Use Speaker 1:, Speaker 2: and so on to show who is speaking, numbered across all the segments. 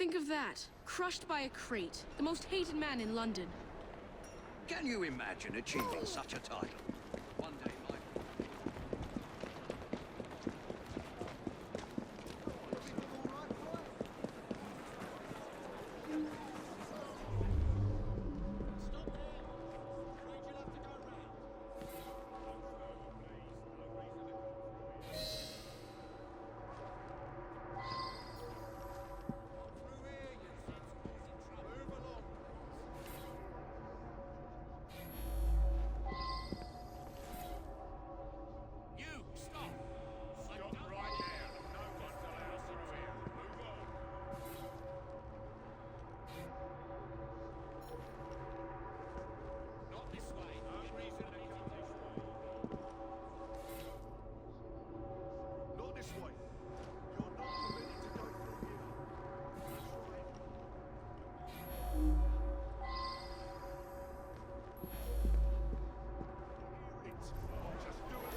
Speaker 1: Think of that. Crushed by a crate. The most hated man in London.
Speaker 2: Can you imagine achieving such a title? One day, my...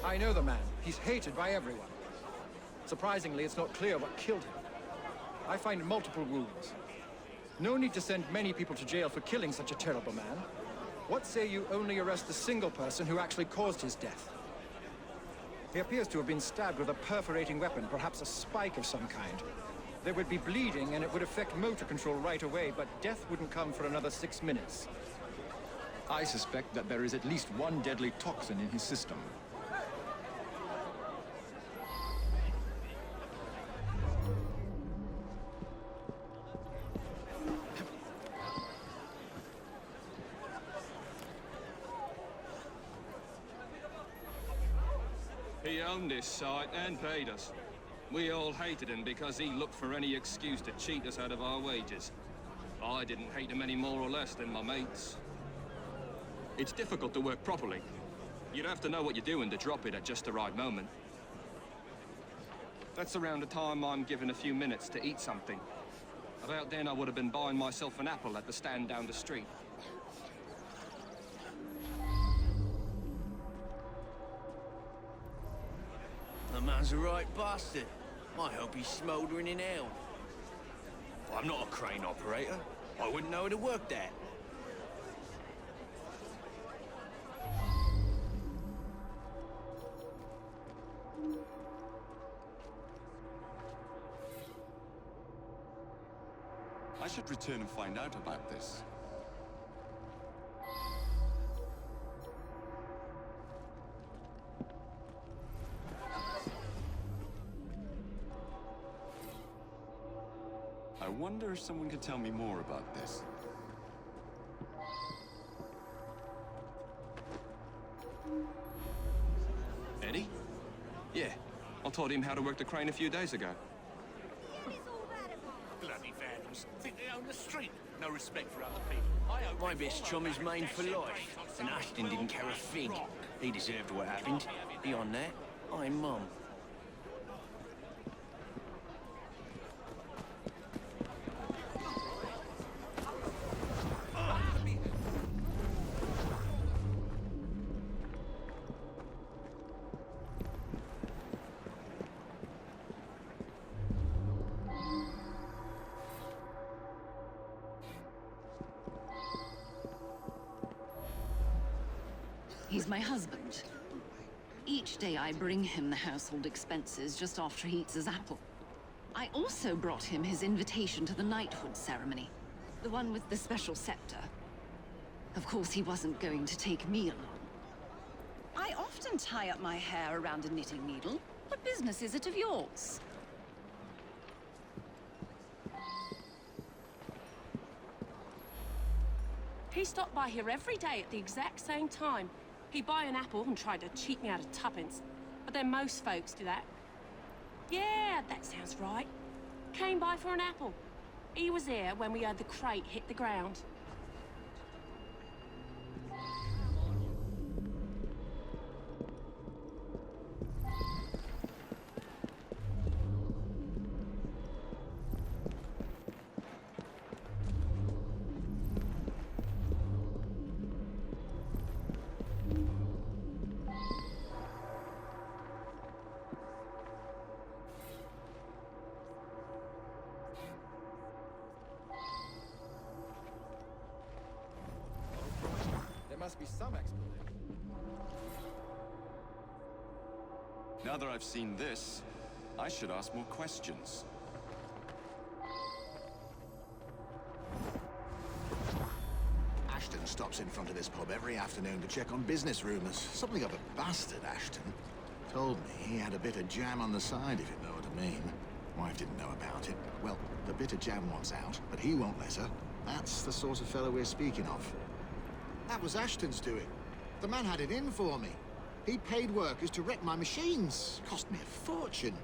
Speaker 3: I know the man. He's hated by everyone. Surprisingly, it's not clear what killed him. I find multiple wounds. No need to send many people to jail for killing such a terrible man. What say you only arrest the single person who actually caused his death? He appears to have been stabbed with a perforating weapon, perhaps a spike of some kind. There would be bleeding and it would affect motor control right away, but death wouldn't come for another 6 minutes.
Speaker 4: I suspect that there is at least one deadly toxin in his system.
Speaker 5: He owned this site and paid us. We all hated him because he looked for any excuse to cheat us out of our wages. I didn't hate him any more or less than my mates. It's difficult to work properly. You'd have to know what you're doing to drop it at just the right moment. That's around the time I'm given a few minutes to eat something. About then I would have been buying myself an apple at the stand down the street.
Speaker 6: The man's a right bastard. I hope he's smouldering in hell. I'm not a crane operator. I wouldn't know how to work that.
Speaker 4: I should return and find out about this. I wonder if someone could tell me more about this.
Speaker 5: Eddie? Yeah, I taught him how to work the crane a few days ago.
Speaker 7: Bloody vandals. Think they own the street. No respect for other people.
Speaker 6: My best chum is maimed for life, and Ashton didn't care a fig. He deserved what happened. Beyond that, I'm mum.
Speaker 8: He's my husband. Each day I bring him the household expenses just after he eats his apple. I also brought him his invitation to the knighthood ceremony, the one with the special scepter. Of course, he wasn't going to take me along. I often tie up my hair around a knitting needle. What business is it of yours?
Speaker 1: He stopped by here every day at the exact same time. He'd buy an apple and try to cheat me out of tuppence. But then most folks do that. Yeah, that sounds right. Came by for an apple. He was here when we heard the crate hit the ground.
Speaker 3: be some explanation.
Speaker 4: Now that I've seen this, I should ask more questions.
Speaker 7: Ashton stops in front of this pub every afternoon to check on business rumors. Something of a bastard, Ashton. Told me he had a bit of jam on the side, if you know what I mean. Wife didn't know about it. Well, the bit of jam wants out, but he won't let her. That's the sort of fellow we're speaking of. That was Ashton's doing. The man had it in for me. He paid workers to wreck my machines. Cost me a fortune.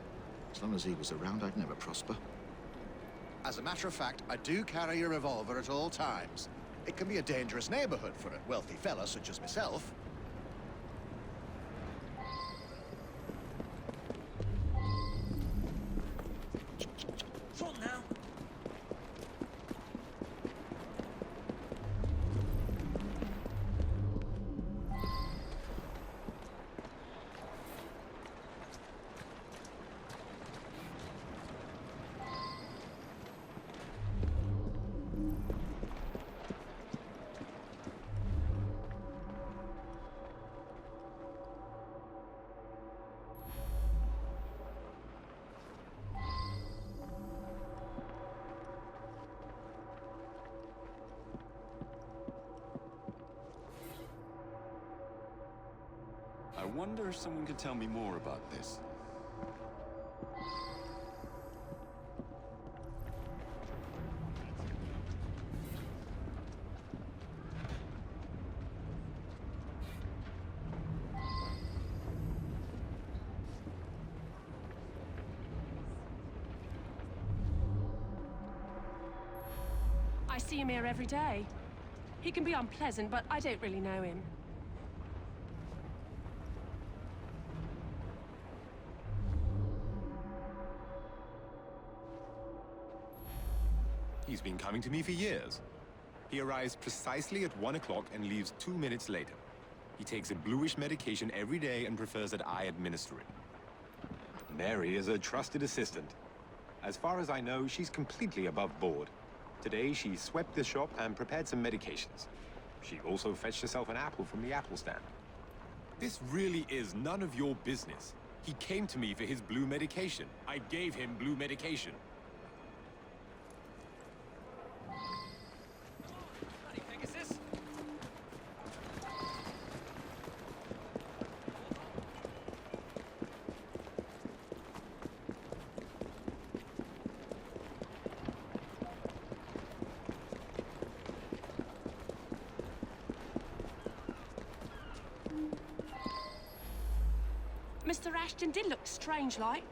Speaker 7: As long as he was around, I'd never prosper. As a matter of fact, I do carry a revolver at all times. It can be a dangerous neighborhood for a wealthy fella such as myself.
Speaker 6: What now?
Speaker 4: I wonder if someone could tell me more about this.
Speaker 1: I see him here every day. He can be unpleasant, but I don't really know him.
Speaker 9: He's been coming to me for years. He arrives precisely at 1 o'clock and leaves 2 minutes later. He takes a bluish medication every day and prefers that I administer it. Mary is a trusted assistant. As far as I know, she's completely above board. Today, she swept the shop and prepared some medications. She also fetched herself an apple from the apple stand. This really is none of your business. He came to me for his blue medication. I gave him blue medication.
Speaker 1: Mr. Ashton did look strange-like.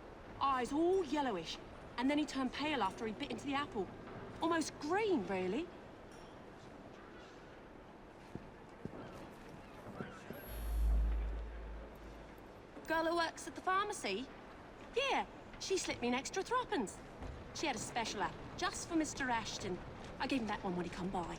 Speaker 1: Eyes all yellowish. And then he turned pale after he bit into the apple. Almost green, really. Girl who works at the pharmacy? Yeah, she slipped me an extra threepence. She had a special apple, just for Mr. Ashton. I gave him that one when he come by.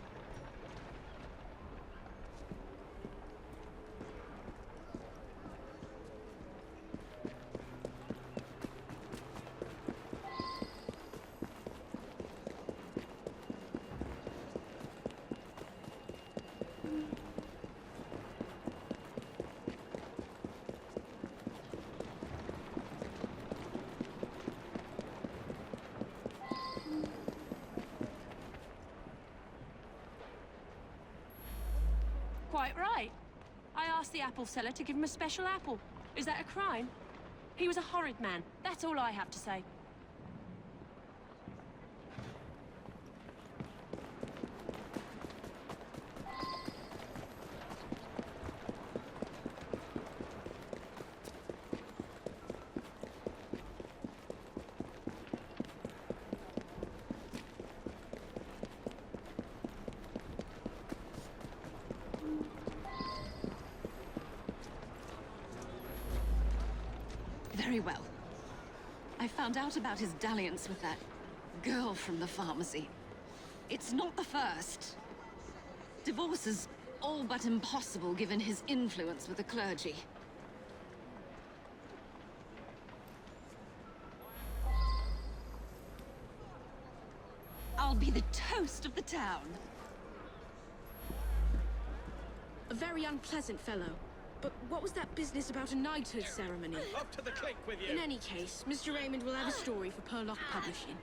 Speaker 1: Quite right. I asked the apple seller to give him a special apple. Is that a crime? He was a horrid man. That's all I have to say.
Speaker 8: Very well. I found out about his dalliance with that girl from the pharmacy. It's not the first. Divorce is all but impossible given his influence with the clergy. I'll be the toast of the town.
Speaker 10: very unpleasant fellow. But what was that business about a knighthood ceremony?
Speaker 6: Up to the clink with you!
Speaker 10: In any case, Mr. Raymond will have a story for Purlock Publishing.